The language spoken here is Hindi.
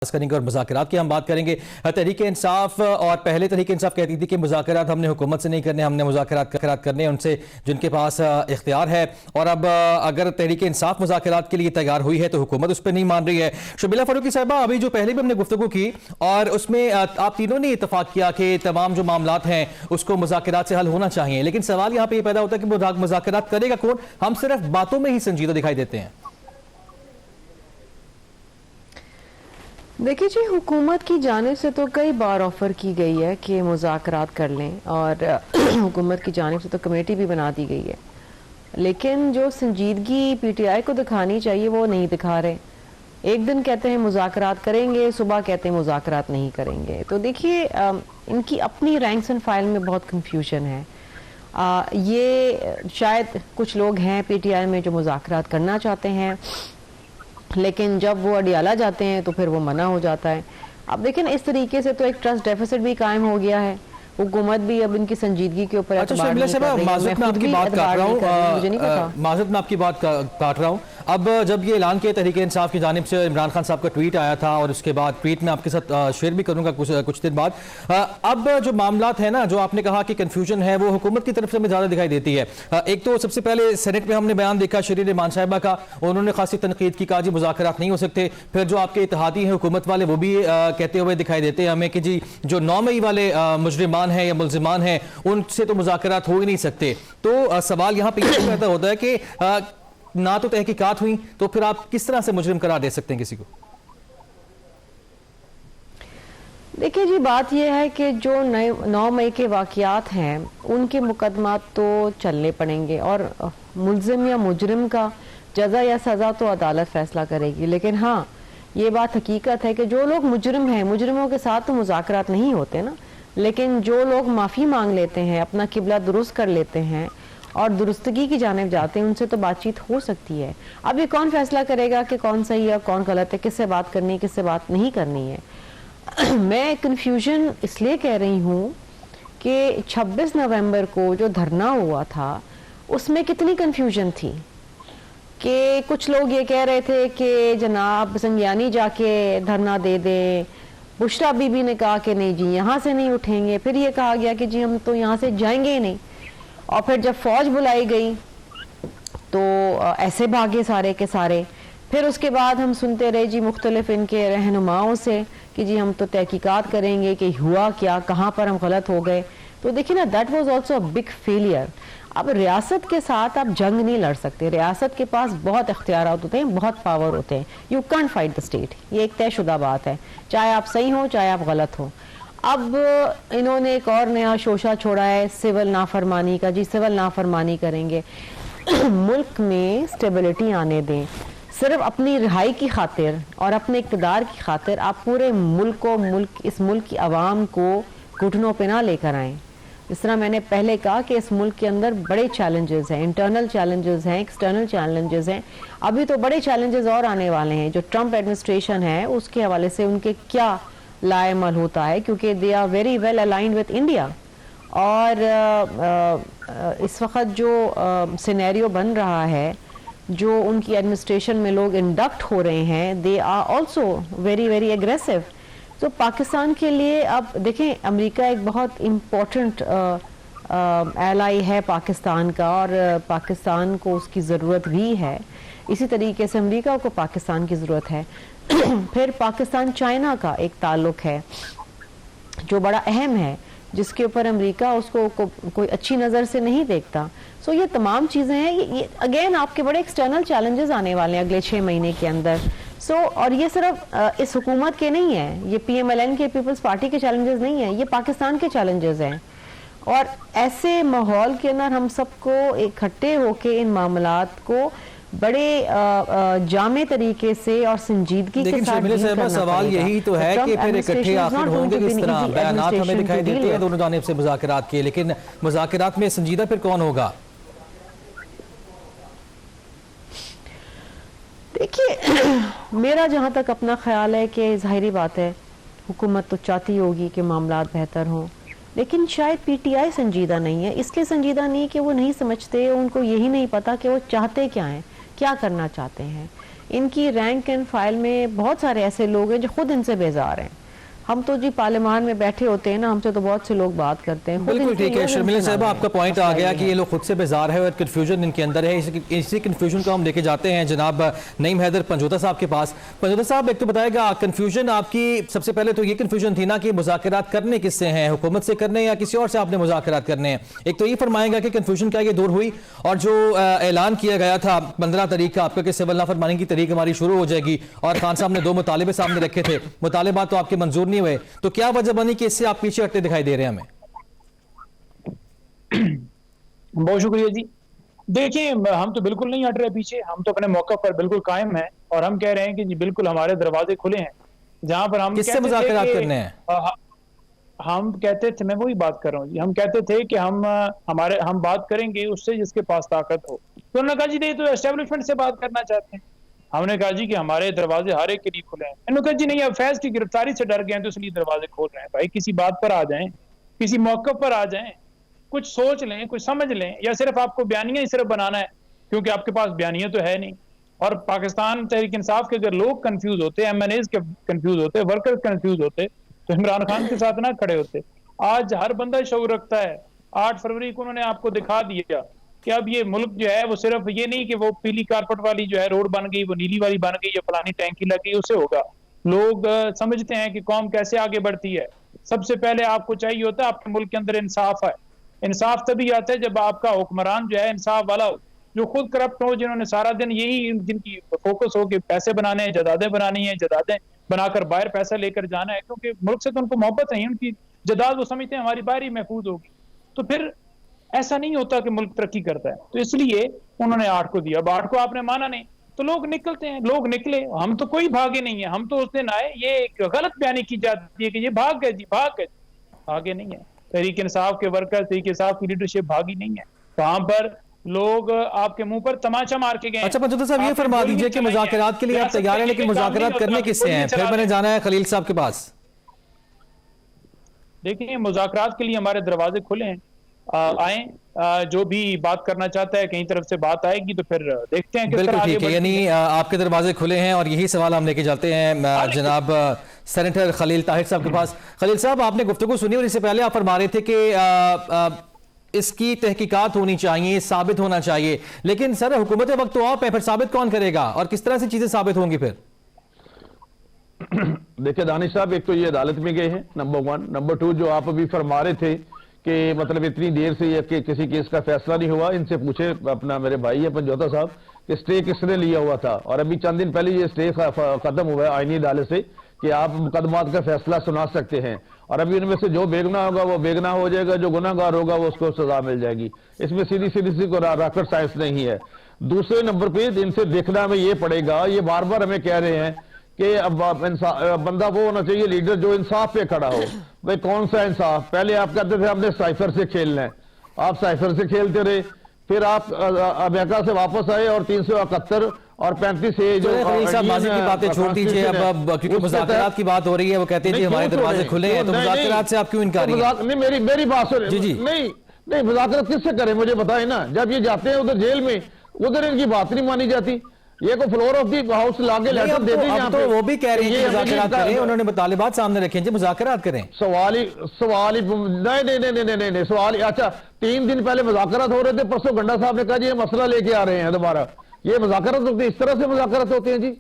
करेंगे और मुज़ाकरात की हम बात करेंगे। तहरीक इंसाफ और पहले तहरीक इंसाफ कहती थी कि मुज़ाकरात हमने हुकूमत से नहीं करने, हमने मुज़ाकरात करने उनसे जिनके पास इख्तियार है। और अब अगर तहरीक इंसाफ मुज़ाकरात के लिए तैयार हुई है तो हुकूमत उस पर नहीं मान रही है। शबीला फारूकी साहिबा, अभी जो पहले भी हमने गुफ्तगू की और उसमें आप तीनों ने इतफाक किया कि तमाम जो मामलात हैं उसको मुज़ाकरात से हल होना चाहिए, लेकिन सवाल यहाँ पर यह पैदा होता है कि मुज़ाकरात करेगा कौन? हम सिर्फ बातों में ही संजीदा दिखाई देते हैं। देखिए जी, हुकूमत की जानिब से तो कई बार ऑफ़र की गई है कि मुज़ाकरात कर लें और हुकूमत की जानिब से तो कमेटी भी बना दी गई है, लेकिन जो संजीदगी पीटीआई को दिखानी चाहिए वो नहीं दिखा रहे। एक दिन कहते हैं मुज़ाकरात करेंगे, सुबह कहते हैं मुज़ाकरात नहीं करेंगे। तो देखिए इनकी अपनी रैंक्स एंड फाइल में बहुत कन्फ्यूजन है। ये शायद कुछ लोग हैं पीटीआई में जो मुज़ाकरात करना चाहते हैं, लेकिन जब वो अडियाला जाते हैं तो फिर वो मना हो जाता है। अब देखिन इस तरीके से तो एक ट्रस्ट डेफिसिट भी कायम हो गया है, हुकूमत भी अब इनकी संजीदगी के ऊपर माज़रत में आपकी बात काट रहा हूँ। अब जब ये ऐलान किया तहरीक इंसाफ की जानिब से, इमरान खान साहब का ट्वीट आया था और उसके बाद ट्वीट में आपके साथ शेयर भी करूंगा कुछ दिन बाद। अब जो मामलात है ना, जो आपने कहा कि कंफ्यूजन है, वो हुकूमत की तरफ से हमें ज़्यादा दिखाई देती है। एक तो सबसे पहले सेनेट में हमने बयान देखा शरीर रहमान साहिबा का, उन्होंने खासी तनकीद की, कहा जी मुज़ाकरात नहीं हो सकते। फिर जो आपके इत्तेहादी हैं हुकूमत वाले, वो भी कहते हुए दिखाई देते हैं हमें कि जी जो 9 मई वाले मुजरिमान हैं या मुल्जिमान हैं उनसे तो मुज़ाकरात हो ही नहीं सकते। तो सवाल यहाँ पे ये पैदा होता है कि ना तो तहकीकात हुई तो फिर आप किस तरह से मुजरिम करार दे सकते हैं किसी को? देखिए जी, बात यह है कि जो 9 मई के वाक़यात हैं उनके मुकदमात तो चलने पड़ेंगे और मुल्जिम या मुजरिम का जज़ा या सज़ा तो अदालत फैसला करेगी। लेकिन हाँ, ये बात हकीकत है कि जो लोग मुजरिम हैं, मुजरिमों के साथ तो मुज़ाकरात नहीं होते ना, लेकिन जो लोग माफ़ी मांग लेते हैं, अपना किबला दुरुस्त कर लेते हैं और दुरुस्तगी की जानिब जाते हैं, उनसे तो बातचीत हो सकती है। अब ये कौन फैसला करेगा कि कौन सही है कौन गलत है, किससे बात करनी है किससे बात नहीं करनी है। मैं कन्फ्यूजन इसलिए कह रही हूँ कि 26 नवंबर को जो धरना हुआ था उसमें कितनी कन्फ्यूजन थी कि कुछ लोग ये कह रहे थे कि जनाब संज्ञानी जाके धरना दे दें। बुशरा बीबी ने कहा कि नहीं जी यहाँ से नहीं उठेंगे। फिर ये कहा गया कि जी हम तो यहाँ से जाएंगे ही नहीं। और फिर जब फौज बुलाई गई तो ऐसे भागे सारे के सारे। फिर उसके बाद हम सुनते रहे जी मुख्तलिफ इनके रहनुमाओं से कि जी हम तो तहकीकात करेंगे कि हुआ क्या, कहाँ पर हम गलत हो गए। तो देखिए ना, that was also a big failure. अब रियासत के साथ आप जंग नहीं लड़ सकते, रियासत के पास बहुत इख्तियारात होते हैं, बहुत पावर होते हैं। You can fight the state, ये एक तयशुदा बात है, चाहे आप सही हो चाहे आप गलत हो। अब इन्होंने एक और नया शोशा छोड़ा है सिविल नाफरमानी का। जी सिविल नाफरमानी करेंगे, मुल्क में स्टेबिलिटी आने दें, सिर्फ अपनी रिहाई की खातिर और अपने इक़्तिदार की खातिर आप पूरे मुल्क को, इस मुल्क की आवाम को घुटनों पे ना लेकर आएँ। इस तरह मैंने पहले कहा कि इस मुल्क के अंदर बड़े चैलेंजेस हैं, इंटरनल चैलेंजेस हैं, एक्सटर्नल चैलेंजेस हैं। अभी तो बड़े चैलेंजेस और आने वाले हैं। जो ट्रंप एडमिनिस्ट्रेशन है उसके हवाले से उनके क्या लाएमल होता है, क्योंकि they are very well aligned with India. और इस वक्त जो सिनेरियो बन रहा है, जो उनकी एडमिनिस्ट्रेशन में लोग इंडक्ट हो रहे हैं, they are also very very aggressive. तो पाकिस्तान के लिए अब देखें, अमेरिका एक बहुत इम्पोर्टेंट एलाई है पाकिस्तान का और पाकिस्तान को उसकी ज़रूरत भी है। इसी तरीके से अमेरिका को पाकिस्तान की ज़रूरत है। फिर पाकिस्तान चाइना का एक ताल्लुक है जो बड़ा अहम है, जिसके ऊपर अमेरिका उसको कोई अच्छी नज़र से नहीं देखता। सो ये तमाम चीज़ें हैं। ये अगेन आपके बड़े एक्सटर्नल चैलेंजेस आने वाले हैं अगले 6 महीने के अंदर। और ये सिर्फ इस हुकूमत के नहीं है, ये PMLN के, पीपल्स पार्टी के चैलेंजेस नहीं है, ये पाकिस्तान के चैलेंजेस हैं। और ऐसे माहौल के अंदर हम सबको इकट्ठे होके इन मामलात को बड़े जामे तरीके से और संजीदगी के साथ डील करना सवाल पड़ेगा। यही तो है कि फिर इकट्ठे आखिर होंगे किस तरह? बयानात हमें दिखाई देते हैं दोनों जानिब से मुज़ाकरात के, लेकिन मुज़ाकरात में संजीदा फिर कौन होगा? देखिए मेरा जहाँ तक अपना ख्याल है कि जाहिर बात है हुकूमत तो चाहती होगी कि मामलात बेहतर हों, लेकिन शायद पीटीआई संजीदा नहीं है। इसलिए संजीदा नहीं कि वो नहीं समझते, उनको यही नहीं पता कि वो चाहते क्या हैं, क्या करना चाहते हैं। इनकी रैंक एंड फाइल में बहुत सारे ऐसे लोग हैं जो खुद इनसे बेजार हैं। हम तो जी पार्लियामान में बैठे होते हैं ना, हमसे तो बहुत से लोग बात करते हैं। बिल्कुल ठीक है शर्मिला साहब, आपका पॉइंट आ गया कि ये लोग खुद से बेजार है और कन्फ्यूजन इनके अंदर है। इसी कन्फ्यूजन को हम लेके जाते हैं जनाब नईम हैदर पंजोता साहब के पास। पंजोता साहब, एक तो बताएगा कन्फ्यूजन आपकी, सबसे पहले तो ये कन्फ्यूजन थी ना कि मुज़ाकरात करने किससे हैं, हुकूमत से करने या किसी और से आपने मुज़ाकरात करने हैं। एक तो ये फरमाएगा कि कन्फ्यूजन क्या ये दूर हुई, और जो ऐलान किया गया था 15 तारीख का आपका कि सिविल नाफरमानी की तारीख हमारी शुरू हो जाएगी, और खान साहब ने 2 मुतालिबे सामने रखे थे, मुतालिबात तो आपके मंजूर नहीं हुए, तो क्या वजह बनी कि इससे आप पीछे हटते दिखाई दे रहे हैं हमें? बहुत शुक्रिया जी। देखिए, हम तो बिल्कुल नहीं हट रहे पीछे, हम तो अपने मौके पर बिल्कुल कायम हैं और हम कह रहे हैं कि जी बिल्कुल हमारे दरवाजे खुले हैं। जहां पर हम किससे मुज़ाकरात करने हैं? हम कहते थे, मैं वही बात कर रहा हूँ जी, हम कहते थे कि हम बात करेंगे उससे जिसके पास ताकत हो। तो उन्होंने कहा जी नहीं, तो एस्टेब्लिशमेंट से बात करना चाहते हैं। हमने कहा जी कि हमारे दरवाजे हर एक के लिए खुले हैं। उन्होंने कहा जी नहीं, अब फैज की गिरफ्तारी से डर गए हैं तो इसलिए दरवाजे खोल रहे हैं। भाई किसी बात पर आ जाएं, किसी मौके पर आ जाएं, कुछ सोच लें, कुछ समझ लें, या सिर्फ आपको बयानिया ही सिर्फ बनाना है, क्योंकि आपके पास बयानिया तो है नहीं। और पाकिस्तान तहरीक इंसाफ के अगर लोग कंफ्यूज होते, MNAs के कंफ्यूज होते, वर्कर्स कंफ्यूज होते, तो इमरान खान के साथ ना खड़े होते। आज हर बंदा शऊर रखता है। 8 फरवरी को उन्होंने आपको दिखा दिया कि अब ये मुल्क जो है वो सिर्फ ये नहीं कि वो पीली कारपेट वाली जो है रोड बन गई, वो नीली वाली बन गई, या फलानी टैंकी लग गई, उससे होगा। लोग समझते हैं कि कौम कैसे आगे बढ़ती है। सबसे पहले आपको चाहिए होता है आपके मुल्क के अंदर इंसाफ है। इंसाफ तभी आता है जब आपका हुक्मरान जो है इंसाफ वाला हो, जो खुद करप्ट हो, जिन्होंने सारा दिन यही जिनकी फोकस हो कि पैसे बनाने हैं, जदादें बनानी है, जदादें बनाकर बाहर पैसा लेकर जाना है, क्योंकि मुल्क से तो उनको मोहब्बत नहीं, उनकी जदाद वो समझते हैं हमारी बाहर ही महफूज होगी। तो फिर ऐसा नहीं होता कि मुल्क तरक्की करता है। तो इसलिए उन्होंने 8 को दिया। अब 8 को आपने माना नहीं तो लोग निकलते हैं, लोग निकले। हम तो कोई भागे नहीं है, हम तो उस दिन आए। ये एक गलत बयानी की जाती है कि ये भाग गए जी, भाग गए। भागे नहीं है। तहरीक इंसाफ के वर्कर, तहरीक इंसाफ की लीडरशिप भागी नहीं है। वहां पर लोग आपके मुंह पर तमाचा मार के गए। अच्छा पंजोता साहब, ये फरमा दीजिए कि मुज़ाकरात के लिए आप तैयार हैं, लेकिन मुज़ाकरात करने किससे हैं? फिर मैंने जाना है खलील साहब के पास। देखिए, मुज़ाकरात के लिए हमारे दरवाजे खुले हैं, आए। जो भी बात करना चाहता है, कहीं तरफ से बात आएगी तो फिर देखते हैं। बिल्कुल ठीक है, यानी आपके दरवाजे खुले हैं, और यही सवाल हम लेके जाते हैं जनाब सेनेटर खलील ताहिर साहब के पास। खलील साहब, आपने गुफ्तगू सुनी और इससे पहले आप फरमा रहे थे कि इसकी तहकीकात होनी चाहिए, साबित होना चाहिए, लेकिन सर हुकूमत वक्त तो आप है, फिर साबित कौन करेगा और किस तरह से चीजें साबित होंगी फिर? देखिए दानिश साहब, एक तो ये अदालत में गए हैं, नंबर 1। नंबर 2, जो आप अभी फरमा रहे थे कि मतलब इतनी देर से ये कि किसी केस का फैसला नहीं हुआ, इनसे पूछे, अपना मेरे भाई है पंजोता साहब, कि स्टे किसने लिया हुआ था। और अभी चंद दिन पहले ये स्टे खत्म हुआ है आईनी अदालत से कि आप मुकदमात का फैसला सुना सकते हैं, और अभी उनमें से जो बेगुनाह होगा वो बेगुनाह हो जाएगा, जो गुनाहगार होगा वो उसको सजा मिल जाएगी। इसमें सीधी सीधी को रॉकेट साइंस नहीं है। दूसरे नंबर पे इनसे देखना हमें ये पड़ेगा, ये बार बार हमें कह रहे हैं कि अब बंदा वो होना चाहिए लीडर जो इंसाफ पे खड़ा हो। भाई कौन सा इंसाफ? पहले आप कहते थे हमने साइफर से खेलना है, आप साइफर से खेलते रहे, फिर आप अमेरिका से वापस आए और 371 और 35 से जो माजी की बातें छोड़ दीजिए, अब क्योंकि मुज़ाकरात की बात हो रही है, वो कहते हैं जी हमारे दरवाजे खुले हैं, तो मुज़ाकरात से आप क्यों इनकार? नहीं, मेरी बात सुन। जी नहीं, मुज़ाकरात किससे करें मुझे बताए ना। जब ये जाते हैं उधर जेल में, उधर इनकी बात नहीं मानी जाती। ये को फ्लोर ऑफ दी हाउस लाके लेटर दे दें। तो वो भी कह रहे हैं कि मुज़ाकरात करें, उन्होंने मुतालिबात सामने रखे हैं, मुज़ाकरात करें। सवाल ही नहीं सवाल। अच्छा, 3 दिन पहले मुज़ाकरात हो रहे थे, परसों गंडा साहब ने कहा जी ये मसला लेके आ रहे हैं दोबारा। ये मुज़ाकरात होती है, इस तरह से मुज़ाकरात होते हैं जी।